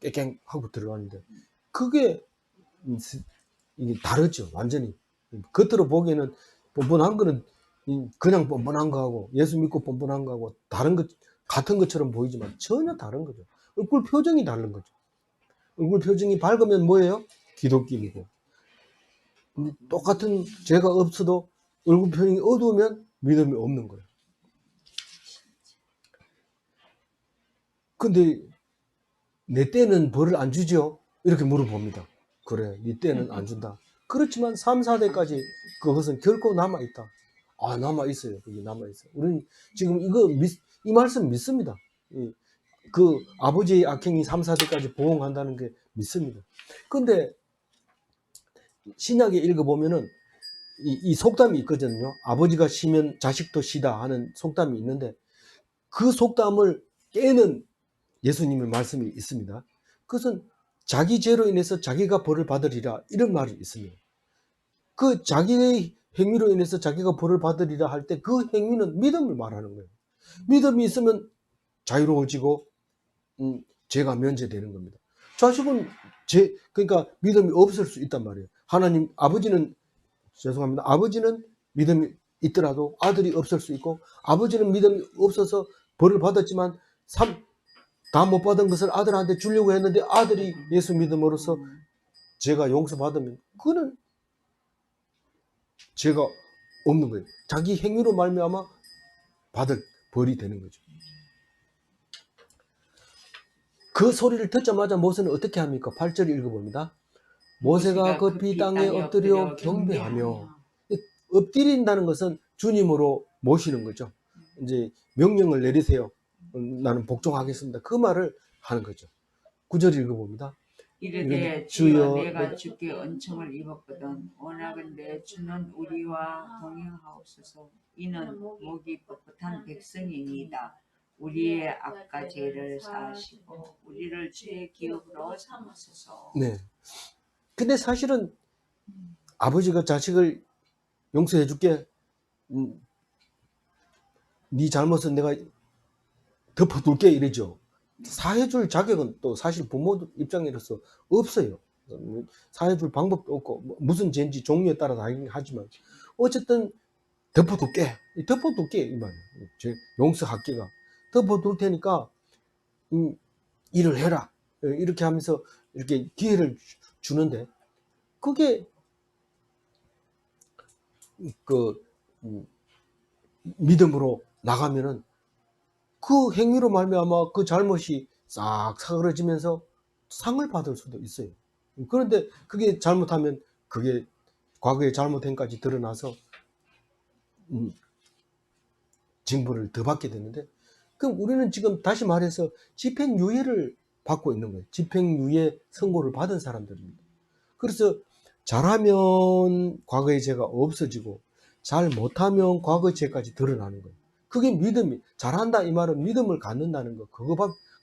Speaker 1: 깨갱 하고 들어가는데 그게 이게 다르죠. 완전히. 겉으로 보기에는 뻔뻔한 거는 그냥 뻔뻔한 거하고 예수 믿고 뻔뻔한 거하고 다른 것, 같은 것처럼 보이지만 전혀 다른 거죠. 얼굴 표정이 다른 거죠. 얼굴 표정이 밝으면 뭐예요? 기독교이고. 똑같은 죄가 없어도 얼굴 표정이 어두우면 믿음이 없는 거예요. 근데 내 때는 벌을 안 주죠? 이렇게 물어봅니다. 그래, 네 때는 안 준다. 그렇지만 3, 4대까지 그것은 결코 남아있다. 남아있어요. 그게 남아있어요. 우리는 지금 이 말씀 믿습니다. 그 아버지의 악행이 3, 4대까지 보응한다는 게 믿습니다. 근데 신약에 읽어보면은 이 속담이 있거든요. 아버지가 쉬면 자식도 쉬다 하는 속담이 있는데 그 속담을 깨는 예수님의 말씀이 있습니다. 그것은 자기 죄로 인해서 자기가 벌을 받으리라 이런 말이 있습니다. 그 자기의 행위로 인해서 자기가 벌을 받으리라 할 때 그 행위는 믿음을 말하는 거예요. 믿음이 있으면 자유로워지고 죄가 면제되는 겁니다. 자식은 그러니까 믿음이 없을 수 있단 말이에요. 하나님 아버지는 믿음이 있더라도 아들이 없을 수 있고 아버지는 믿음이 없어서 벌을 받았지만 다 못 받은 것을 아들한테 주려고 했는데 아들이 예수 믿음으로써 죄가 용서받으면 그는 죄가 없는 거예요. 자기 행위로 말미암아 받을 벌이 되는 거죠. 그 소리를 듣자마자 모세는 어떻게 합니까? 8절 읽어봅니다. 모세가 급히 땅에 엎드려 경배하며, 엎드린다는 것은 주님으로 모시는 거죠. 이제 명령을 내리세요. 나는 복종하겠습니다. 그 말을 하는 거죠. 9절 읽어봅니다.
Speaker 2: 이르되 주여 내가 주께 은총을 입었거든 원하건대 주는 우리와 동행하옵소서. 이는 목이 뻣뻣한 백성이니이다. 우리의 악과 죄를 사하시고 우리를 주의 기업으로 삼으소서.
Speaker 1: 네. 근데 사실은 아버지가 자식을 용서해 줄게. 네 잘못은 내가 덮어둘게 이러죠. 사해줄 자격은 또 사실 부모 입장에서 없어요. 사해줄 방법도 없고 무슨 죄인지 종류에 따라 다르긴 하지만 어쨌든 덮어둘게. 덮어둘게 이 말이에요. 제 용서할게가 덮어둘 테니까 일을 해라. 이렇게 하면서 이렇게 기회를 주는데, 그게 그 믿음으로 나가면은 그 행위로 말미암아 그 잘못이 싹 사그러지면서 상을 받을 수도 있어요. 그런데 그게 잘못하면 그게 과거의 잘못행까지 드러나서 징벌을 더 받게 되는데, 그럼 우리는 지금 다시 말해서 집행유예를 받고 있는 거예요. 집행유예 선고를 받은 사람들입니다. 그래서 잘하면 과거의 죄가 없어지고 잘 못하면 과거의 죄까지 드러나는 거예요. 그게 믿음이, 잘한다 이 말은 믿음을 갖는다는 거,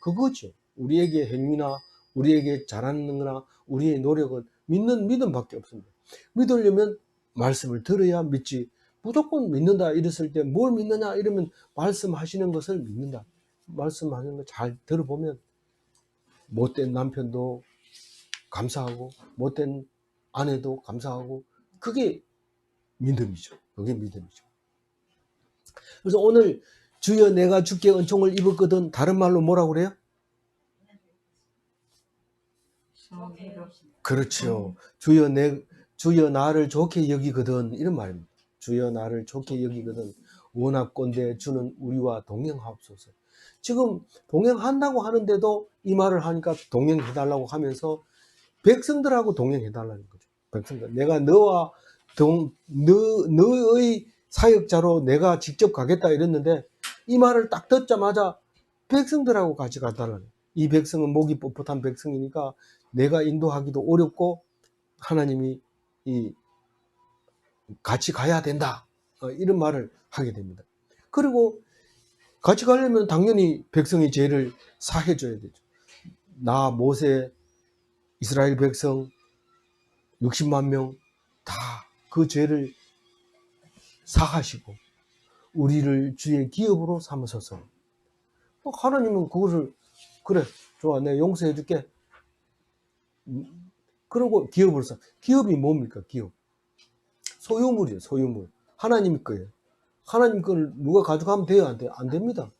Speaker 1: 그거죠. 우리에게 행위나 우리에게 잘하는 거나 우리의 노력은 믿는 믿음밖에 없습니다. 믿으려면 말씀을 들어야 믿지, 무조건 믿는다 이랬을 때 뭘 믿느냐 이러면 말씀하시는 것을 믿는다. 말씀하는 거 잘 들어보면 못된 남편도 감사하고 못된 아내도 감사하고, 그게 믿음이죠. 그게 믿음이죠. 그래서 오늘 주여 내가 주께 은총을 입었거든, 다른 말로 뭐라고 그래요? 그렇죠. 주여 나를 좋게 여기거든, 이런 말입니다. 주여 나를 좋게 여기거든 원하건대 주는 우리와 동행하옵소서. 지금 동행한다고 하는데도 이 말을 하니까 동행해달라고 하면서 백성들하고 동행해달라는 거죠. 백성들, 내가 너의 사역자로 내가 직접 가겠다 이랬는데, 이 말을 딱 듣자마자 백성들하고 같이 가달라는 거예요. 이 백성은 목이 뻣뻣한 백성이니까 내가 인도하기도 어렵고 하나님이 같이 가야 된다, 이런 말을 하게 됩니다. 그리고 같이 가려면 당연히 백성의 죄를 사해 줘야 되죠. 나 모세, 이스라엘 백성 60만 명 다 그 죄를 사하시고 우리를 주의 기업으로 삼으소서. 하나님은 그것을, 그래 좋아 내가 용서해 줄게, 그러고 기업으로 기업이 뭡니까? 기업 소유물이에요. 소유물 하나님 거예요. 하나님 걸 누가 가져가면 돼요? 안 돼요? 안 됩니다.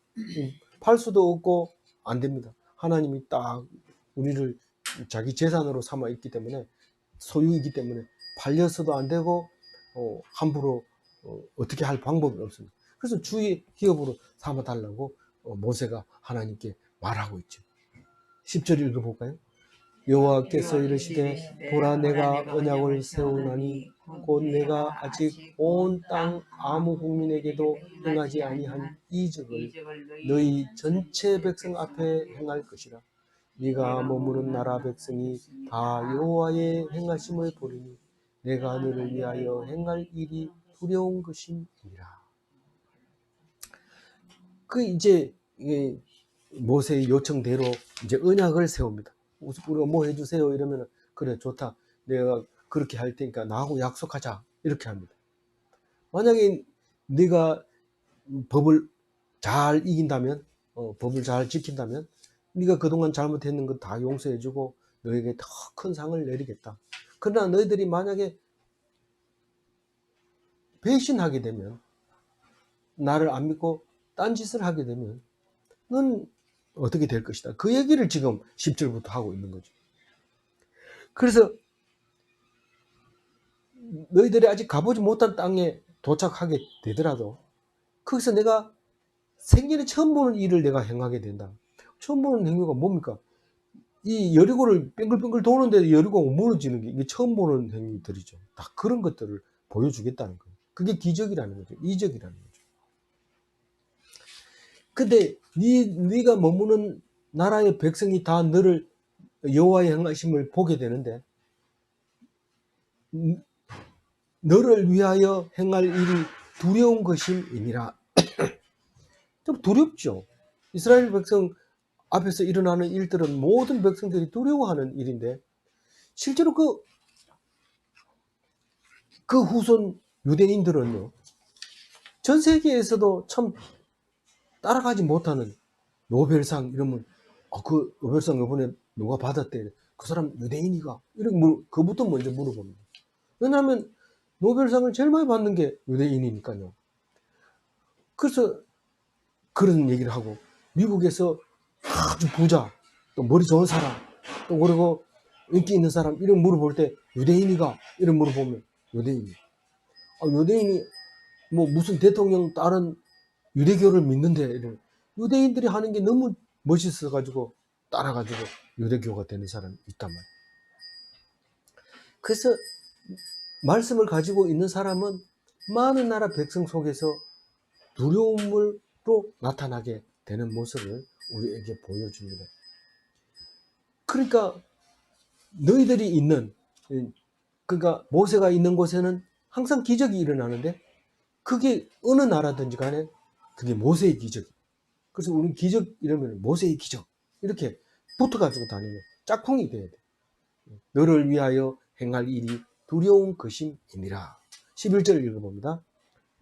Speaker 1: 팔 수도 없고 안 됩니다. 하나님이 딱 우리를 자기 재산으로 삼아 있기 때문에, 소유이기 때문에 팔려서도 안 되고 함부로 어떻게 할 방법이 없습니다. 그래서 주의 기업으로 삼아 달라고 모세가 하나님께 말하고 있죠. 10절 읽어볼까요? 여호와께서 이르시되 보라 내가 언약을 세우나니 곧 내가 아직 온 땅 아무 국민에게도 행하지 아니한 이적을 너희 전체 백성 앞에 행할 것이라. 네가 머무는 나라 백성이 다 여호와의 행하심을 보리니 내가 너를 위하여 행할 일이 두려운 것이니라. 그 이제 모세의 요청대로 이제 언약을 세웁니다. 우리가 뭐 해주세요 이러면, 그래 좋다, 내가 그렇게 할 테니까 나하고 약속하자, 이렇게 합니다. 만약에 네가 법을 잘 이긴다면, 법을 잘 지킨다면 네가 그동안 잘못했는 거 다 용서해주고 너에게 더 큰 상을 내리겠다. 그러나 너희들이 만약에 배신하게 되면, 나를 안 믿고 딴짓을 하게 되면 넌 어떻게 될 것이다. 그 얘기를 지금 10절부터 하고 있는 거죠. 그래서 너희들이 아직 가보지 못한 땅에 도착하게 되더라도 거기서 내가 생전에 처음 보는 일을 내가 행하게 된다. 처음 보는 행위가 뭡니까? 이 여리고를 뱅글뱅글 도는데 여리고가 무너지는 게 이게 처음 보는 행위들이죠. 다 그런 것들을 보여주겠다는 거예요. 그게 기적이라는 거죠. 이적이라는 거죠. 근데 네가 머무는 나라의 백성이 다 너를 여호와의 행하심을 보게 되는데, 너를 위하여 행할 일이 두려운 것임이니라. 좀 두렵죠. 이스라엘 백성 앞에서 일어나는 일들은 모든 백성들이 두려워하는 일인데, 실제로 그 후손 유대인들은요, 전 세계에서도 참 따라가지 못하는 노벨상 이러면, 그 노벨상 이번에 누가 받았대, 그 사람 유대인이가, 이렇게 그부터 먼저 물어봅니다. 왜냐하면 노벨상을 제일 많이 받는 게 유대인이니까요. 그래서 그런 얘기를 하고, 미국에서 아주 부자, 또 머리 좋은 사람, 또 그리고 인기 있는 사람, 이런 물어볼 때 유대인이가? 이런 물어보면 유대인이. 유대인이 뭐 무슨 대통령 딸은 유대교를 믿는데, 이런. 유대인들이 하는 게 너무 멋있어가지고 따라가지고 유대교가 되는 사람이 있단 말이에요. 그래서 말씀을 가지고 있는 사람은 많은 나라 백성 속에서 두려움으로 나타나게 되는 모습을 우리에게 보여줍니다. 그러니까 너희들이 있는, 그러니까 모세가 있는 곳에는 항상 기적이 일어나는데, 그게 어느 나라든지 간에 그게 모세의 기적이에요. 그래서 우리는 기적 이러면 모세의 기적 이렇게 붙어가지고 다니는 짝꿍이 돼야 돼. 너를 위하여 행할 일이 두려운 것임이니라. 11절 읽어봅니다.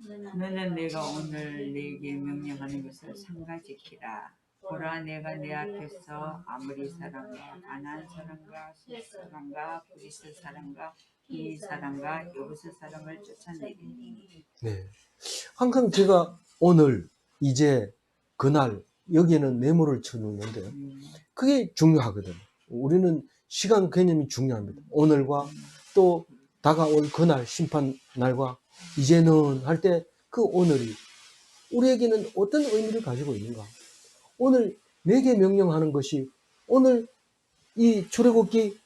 Speaker 2: 너는 내가 오늘 네게 명령하는 것을 삼가 지키라. 보라, 내가 내 앞에서 아모리 사람과 가나안 사람과 숫 사람과 브리스 사람과 이 사람과 여부스 사람을 쫓아내리니.
Speaker 1: 네. 항상 제가 오늘, 이제, 그날, 여기에는 메모를 쳐놓는데요. 그게 중요하거든요. 우리는 시간 개념이 중요합니다. 오늘과 또 다가올 그날, 심판날과 이제는 할 때 그 오늘이 우리에게는 어떤 의미를 가지고 있는가? 오늘 내게 명령하는 것이, 오늘 이 출애굽기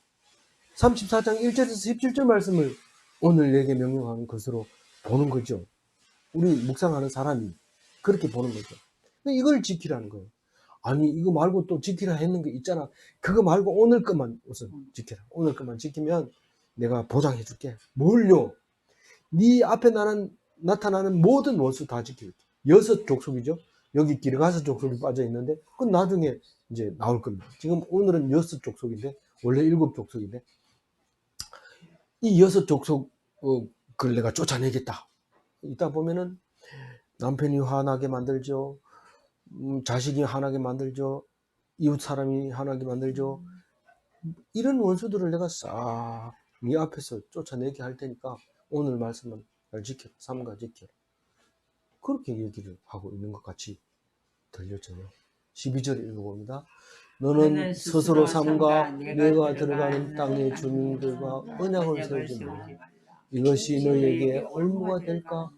Speaker 1: 34장 1절에서 17절 말씀을 오늘 내게 명령하는 것으로 보는 거죠. 우리 묵상하는 사람이 그렇게 보는 거죠. 이걸 지키라는 거예요. 아니, 이거 말고 또 지키라 했는 게 있잖아. 그거 말고 오늘 것만 우선 지켜라. 오늘 것만 지키면 내가 보장해 줄게. 뭘요? 네 앞에 나타나는 모든 원수 다 지킬게. 6 족속이죠. 여기 기르가스 족속이 빠져 있는데 그건 나중에 이제 나올 겁니다. 지금 오늘은 6 족속인데, 원래 7 족속인데, 이 6 족속 그걸 내가 쫓아내겠다. 이따 보면은 남편이 화나게 만들죠. 자식이 화나게 만들죠. 이웃 사람이 화나게 만들죠. 이런 원수들을 내가 싹 네 앞에서 쫓아내게 할 테니까 오늘 말씀은 잘 지켜라. 삼가 지켜라. 그렇게 얘기를 하고 있는 것 같이 들려져요. 12절 읽어봅니다. 너는 스스로 삼가 내가 들어가는 땅의 주민들과 언약을 세우지 말라. 이것이 너에게 올무가 될까?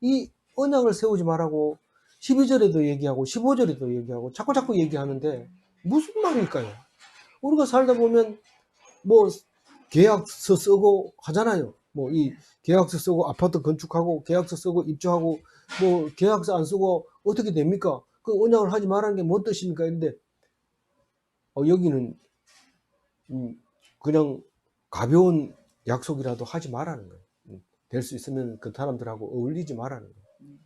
Speaker 1: 이 언약을 세우지 말라고 12절에도 얘기하고 15절에도 얘기하고 자꾸 얘기하는데 무슨 말일까요? 우리가 살다 보면 뭐 계약서 쓰고 하잖아요. 뭐 이 계약서 쓰고 아파트 건축하고 계약서 쓰고 입주하고, 뭐 계약서 안 쓰고 어떻게 됩니까? 그 언약을 하지 말라는 게 뭔 뜻입니까? 근데 여기는 그냥 가벼운 약속이라도 하지 말라는 거예요. 될 수 있으면 그 사람들하고 어울리지 말라는 거예요.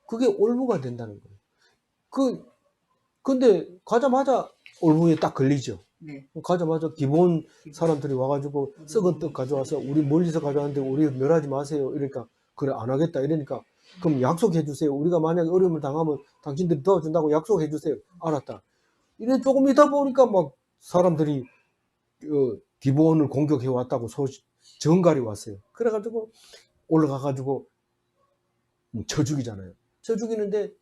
Speaker 1: 그게 올무가 된다는 거예요. 근데 가자마자 올무에 딱 걸리죠.
Speaker 2: 네.
Speaker 1: 가자마자 기본 사람들이 와가지고 썩은 떡 가져와서 우리 멀리서 가져왔는데 우리 멸하지 마세요. 이러니까 그래 안 하겠다 이러니까, 그럼 약속해 주세요. 우리가 만약에 어려움을 당하면 당신들이 도와준다고 약속해 주세요. 알았다. 이래 조금 있다 보니까 막 사람들이 기본을 공격해 왔다고 정갈이 왔어요. 그래가지고 올라가가지고 쳐 죽이잖아요. 쳐 죽이는데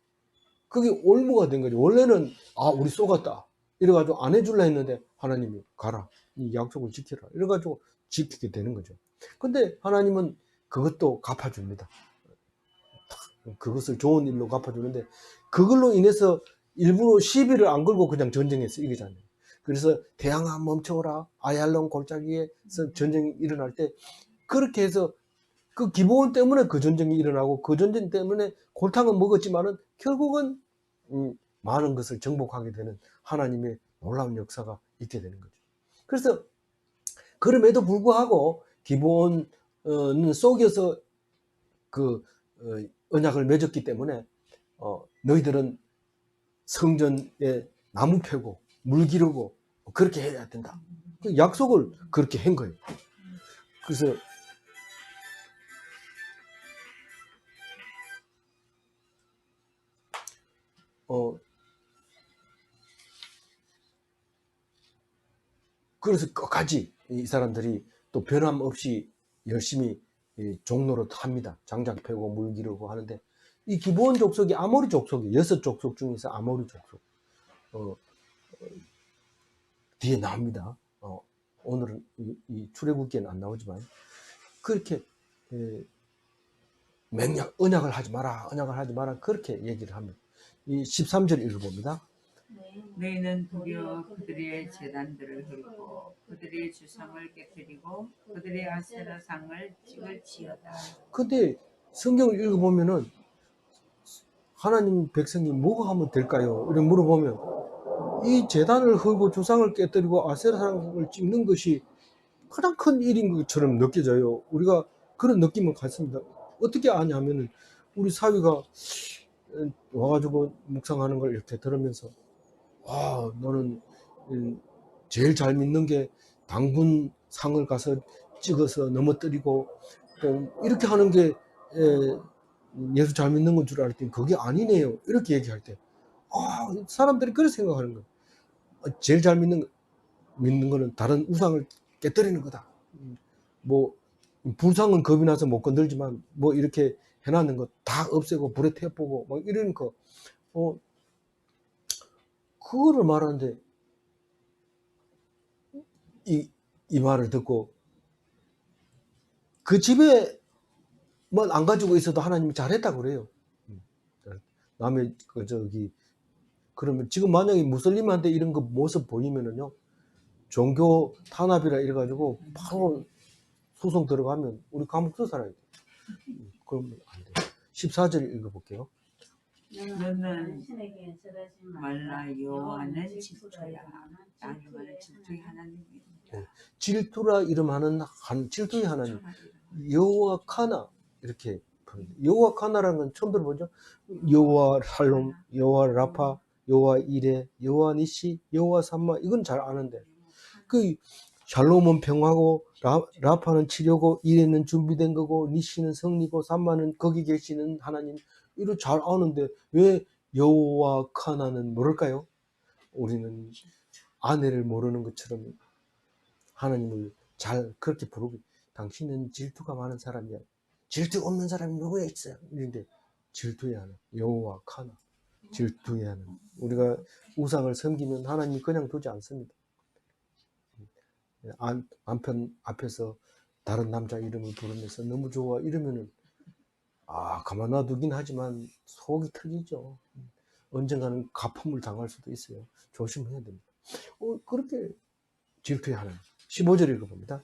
Speaker 1: 그게 올무가 된 거죠. 원래는 우리 쏘갔다 이래가지고 안 해줄라 했는데 하나님이 가라, 이 약속을 지켜라 이래가지고 지키게 되는 거죠. 근데 하나님은 그것도 갚아줍니다. 그것을 좋은 일로 갚아주는데, 그걸로 인해서 일부러 시비를 안 걸고 그냥 전쟁에서 이기잖아요. 그래서 태양아 멈춰라, 아얄론 골짜기에서 전쟁이 일어날 때 그렇게 해서 그 기본 때문에 그 전쟁이 일어나고, 그 전쟁 때문에 골탕은 먹었지만은 결국은 많은 것을 정복하게 되는 하나님의 놀라운 역사가 있게 되는 거죠. 그래서 그럼에도 불구하고 기본은 속여서 그 언약을 맺었기 때문에 너희들은 성전에 나무 패고 물 기르고 그렇게 해야 된다. 그 약속을 그렇게 한 거예요. 그래서 그래서 끝까지 이 사람들이 또 변함없이 열심히 종로로 합니다. 장작 패고 물 기르고 하는데, 이 기본 족속이 아모리 족속이에요. 6족속 중에서 아모리 족속. 뒤에 나옵니다. 오늘은 이 출애굽기에는 안 나오지만 그렇게 언약을 하지 마라, 언약을 하지 마라 그렇게 얘기를 합니다. 이 13절 읽어봅니다.
Speaker 2: 너희는 도리어 그들의 제단들을 헐고 그들의 주상을 깨뜨리고 그들의 아세라상을 찍을지어다.
Speaker 1: 근데 성경을 읽어보면은 하나님 백성이 뭐가 하면 될까요? 이렇게 물어보면 이 제단을 헐고 주상을 깨뜨리고 아세라상을 찍는 것이 가장 큰 일인 것처럼 느껴져요. 우리가 그런 느낌을 갖습니다. 어떻게 아냐면은 우리 사위가 와가지고 묵상하는 걸 이렇게 들으면서 너는 제일 잘 믿는 게 당군 상을 가서 찍어서 넘어뜨리고 또 이렇게 하는 게 예수 잘 믿는 건 줄 알았더니 그게 아니네요. 이렇게 얘기할 때 사람들이 그렇게 생각하는 거예요. 제일 잘 믿는 거는 다른 우상을 깨뜨리는 거다. 뭐 불상은 겁이 나서 못 건들지만 뭐 이렇게 해놨는 거 다 없애고 불에 태워보고 막 이런 거 그거를 말하는데 이 말을 듣고 그 집에만 안 가지고 있어도 하나님이 잘했다고 그래요. 남의 그러면 지금 만약에 무슬림한테 이런 거 모습 보이면은요 종교 탄압이라 이래가지고 바로 소송 들어가면 우리 감옥 살아야 돼. 그러면 안 돼. 14절 읽어볼게요.
Speaker 2: 너는 말라 여호와는 질투야. 나는 질투의 하나님이야.
Speaker 1: 질투라 이름하는 질투의 하나님 여호와 카나 이렇게 여호와 카나라는 건 처음 들어보죠. 여호와 살롬, 여호와 라파, 여호와 이레, 여호와 니시, 여호와 삼마 이건 잘 아는데 그 샬롬은 평화고 라파는 치료고 이레는 준비된 거고 니시는 승리고 삼마는 거기 계시는 하나님 이거 잘 아는데 왜 여호와 카나는 모를까요? 우리는 아내를 모르는 것처럼 하나님을 잘 그렇게 부르고 당신은 질투가 많은 사람이야. 질투 없는 사람이 누구야 있어요. 이런데 질투의 하나님 여호와 카나 질투의 하나님 우리가 우상을 섬기면 하나님이 그냥 두지 않습니다. 남편 앞에서 다른 남자 이름을 부르면서 너무 좋아 이러면은 가만 놔두긴 하지만 속이 터지죠. 언젠가는 가품을 당할 수도 있어요. 조심해야 됩니다. 그렇게 질투의 하나님 15절 읽어봅니다.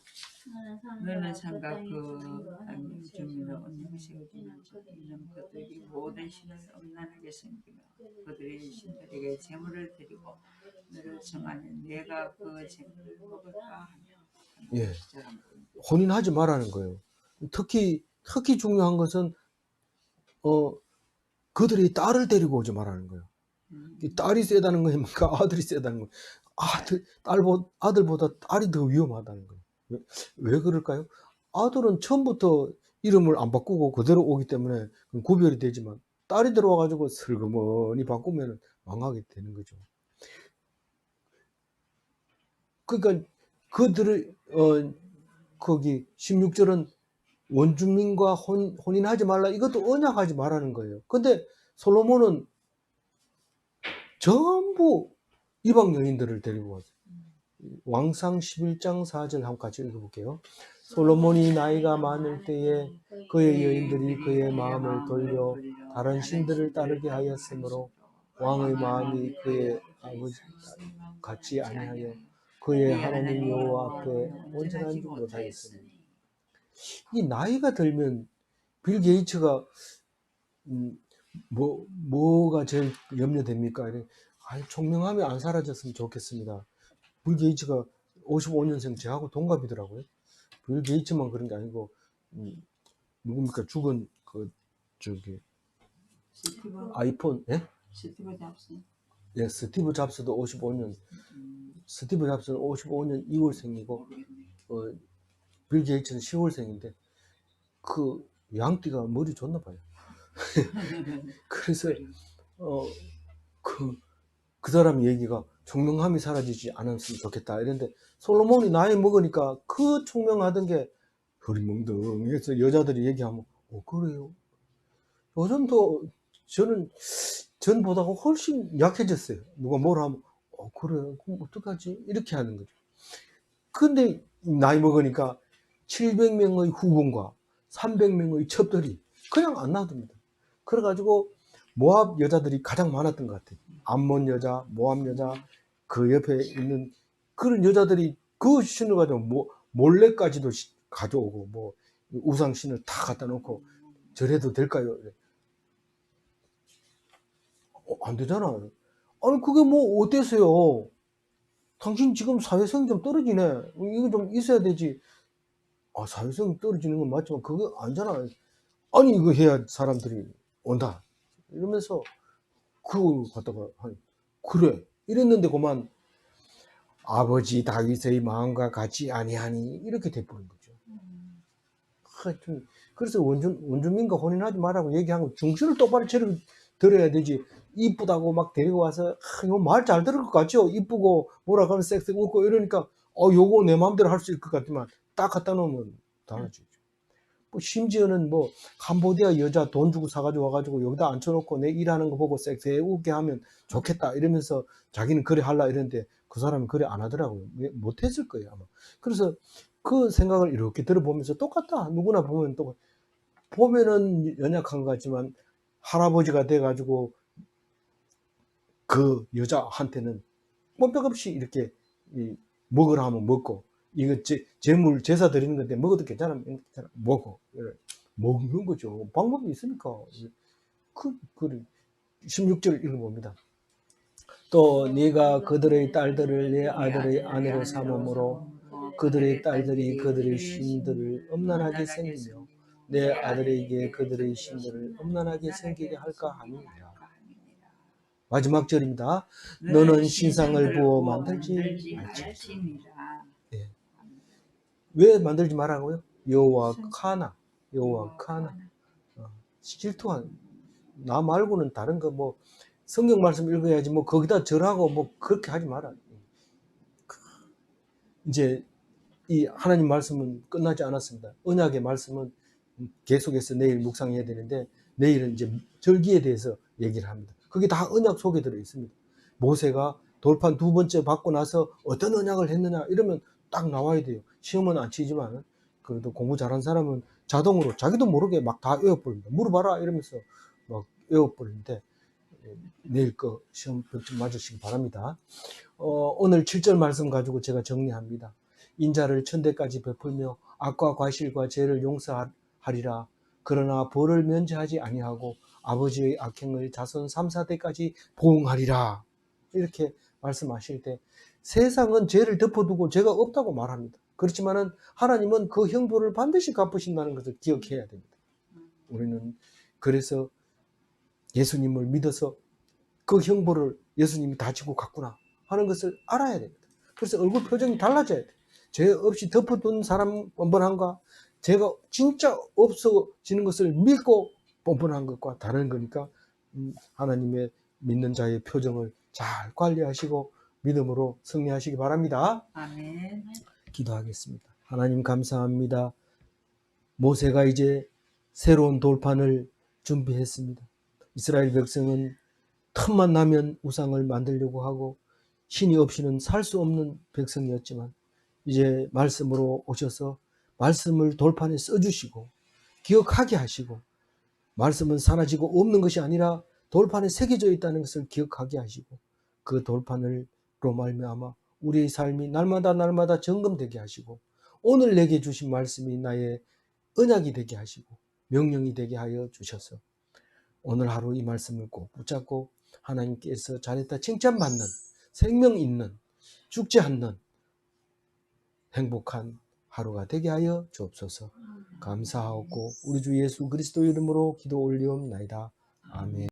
Speaker 2: 너는 삼가 그 주민을 언약을 세우지만 이는 그들이 모든 신을 음란하게 섬기며 그들의 신들에게 제물을 드리고 너를 정하는 내가 그 제물을 먹을까 하며
Speaker 1: 혼인하지 말라는 거예요. 특히 중요한 것은 그들이 딸을 데리고 오지 말라는 거예요. 딸이 세다는 거니까 아들이 세다는 거예요. 아들보다 딸이 더 위험하다는 거예요. 왜 그럴까요? 아들은 처음부터 이름을 안 바꾸고 그대로 오기 때문에 구별이 되지만 딸이 들어와가지고 슬그머니 바꾸면 망하게 되는 거죠. 그러니까 그들을 거기 16절은 원주민과 혼인하지 말라 이것도 언약하지 말라는 거예요. 근데 솔로몬은 전부 이방 여인들을 데리고 왔어요. 왕상 11장 4절 한번 같이 읽어볼게요. 솔로몬이 나이가 많을 때에 그의 여인들이 그의 마음을 돌려 다른 신들을 따르게 하였으므로 왕의 마음이 그의 아버지 같지 아니하여 그의 하나님 여호와 앞에 온전하지 못하였으니 이 나이가 들면 빌 게이츠가 뭐가 제일 염려됩니까? 총명함이 안 사라졌으면 좋겠습니다. 빌 게이츠가 55년생 저하고 동갑이더라고요. 빌 게이츠만 그런 게 아니고 누굽니까? 죽은 아이폰
Speaker 2: 스티브 잡스.
Speaker 1: 예, 스티브 잡스도 55년. 스티브 잡스는 55년 2월생이고 빌 게이츠는 10월생인데 그 양띠가 머리 좋나 봐요. 그래서 그 사람 얘기가 총명함이 사라지지 않았으면 좋겠다 이런데 솔로몬이 나이 먹으니까 그 총명하던 게 흐리멍덩해서 여자들이 얘기하면 그래요. 요즘도 저는 전보다 훨씬 약해졌어요. 누가 뭐라 하면 그래 그럼 어떡하지 이렇게 하는 거죠. 근데 나이 먹으니까 700명의 후궁과 300명의 첩들이 그냥 안 놔둡니다. 그래가지고 모압 여자들이 가장 많았던 것 같아요. 암몬 여자, 모압 여자, 그 옆에 있는 그런 여자들이 그 신을 가지고 몰래까지도 가져오고 뭐 우상 신을 다 갖다 놓고 저래도 될까요? 안 되잖아. 아니 그게 뭐 어때서요? 당신 지금 사회성이 좀 떨어지네. 이거 좀 있어야 되지. 아, 사회성이 떨어지는 건 맞지만 그거 아니잖아. 아니 이거 해야 사람들이 온다. 이러면서 그걸 갖다가 그래 이랬는데 그만 아버지 다윗의 마음과 같이 아니하니 이렇게 돼버린 거죠. 하여튼 그래서 원주민과 혼인하지 말라고 얘기한 거 중심을 똑바로 차려 들어야 되지. 이쁘다고 막 데리고 와서 이거 말 잘 들을 것 같죠? 이쁘고 뭐라 그러면 섹스 웃고 이러니까 요거 내 마음대로 할 수 있을 것 같지만 딱 갖다 놓으면 달라지죠. 뭐 심지어는 뭐 캄보디아 여자 돈 주고 사가지고 와가지고 여기다 앉혀놓고 내 일하는 거 보고 섹스해 웃게 하면 좋겠다 이러면서 자기는 그래 할라 이랬는데 그 사람은 그래 안 하더라고요. 못했을 거예요 아마. 그래서 그 생각을 이렇게 들어보면서 똑같다. 누구나 보면 또 보면은 연약한 것 같지만 할아버지가 돼가지고 그 여자한테는 꼼짝 없이 이렇게 먹으라 하면 먹고 이거 재물 제사 드리는 건데 먹어도 괜찮으면 괜찮아 먹고 먹는 거죠. 방법이 있으니까. 그 16절 읽어봅니다. 또 네가 그들의 딸들을 내 아들의 아내로 삼음으로 그들의 딸들이 그들의 신들을 음란하게 생기며 내 아들에게 그들의 신들을 음란하게 생기게 할까 함이니라. 마지막 절입니다. 너는 신상을 부어 만들지 말지니라. 네. 왜 만들지 말라고요? 여호와 카나. 질투한 나 말고는 다른 거 뭐 성경 말씀 읽어야지 뭐 거기다 절하고 뭐 그렇게 하지 마라. 이제 이 하나님 말씀은 끝나지 않았습니다. 언약의 말씀은 계속해서 내일 묵상해야 되는데 내일은 이제 절기에 대해서 얘기를 합니다. 그게 다 언약 속에 들어 있습니다. 모세가 돌판 두 번째 받고 나서 어떤 언약을 했느냐 이러면 딱 나와야 돼요. 시험은 안 치지만 그래도 공부 잘한 사람은 자동으로 자기도 모르게 막 다 외워버립니다. 물어봐라 이러면서 막 외워버리는데 내일 거 시험 좀 맞으시기 바랍니다. 오늘 7절 말씀 가지고 제가 정리합니다. 인자를 천대까지 베풀며 악과 과실과 죄를 용서하리라. 그러나 벌을 면제하지 아니하고 아버지의 악행을 자손 3, 4대까지 보응하리라. 이렇게 말씀하실 때 세상은 죄를 덮어두고 죄가 없다고 말합니다. 그렇지만은 하나님은 그 형벌을 반드시 갚으신다는 것을 기억해야 됩니다. 우리는 그래서 예수님을 믿어서 그 형벌을 예수님이 다 지고 갔구나 하는 것을 알아야 됩니다. 그래서 얼굴 표정이 달라져야 돼요. 죄 없이 덮어둔 사람 뻔뻔함과 죄가 진짜 없어지는 것을 믿고 뻔뻔한 것과 다른 거니까 하나님의 믿는 자의 표정을 잘 관리하시고 믿음으로 승리하시기 바랍니다.
Speaker 2: 아멘.
Speaker 1: 기도하겠습니다. 하나님 감사합니다. 모세가 이제 새로운 돌판을 준비했습니다. 이스라엘 백성은 틈만 나면 우상을 만들려고 하고 신이 없이는 살 수 없는 백성이었지만 이제 말씀으로 오셔서 말씀을 돌판에 써주시고 기억하게 하시고 말씀은 사라지고 없는 것이 아니라 돌판에 새겨져 있다는 것을 기억하게 하시고 그 돌판으로 말미암아 우리의 삶이 날마다 점검되게 하시고 오늘 내게 주신 말씀이 나의 언약이 되게 하시고 명령이 되게 하여 주셔서 오늘 하루 이 말씀을 꼭 붙잡고 하나님께서 잘했다 칭찬받는 생명 있는 죽지 않는 행복한 하루가 되게 하여 주옵소서. 감사하고 우리 주 예수 그리스도 이름으로 기도 올리옵나이다. 아멘.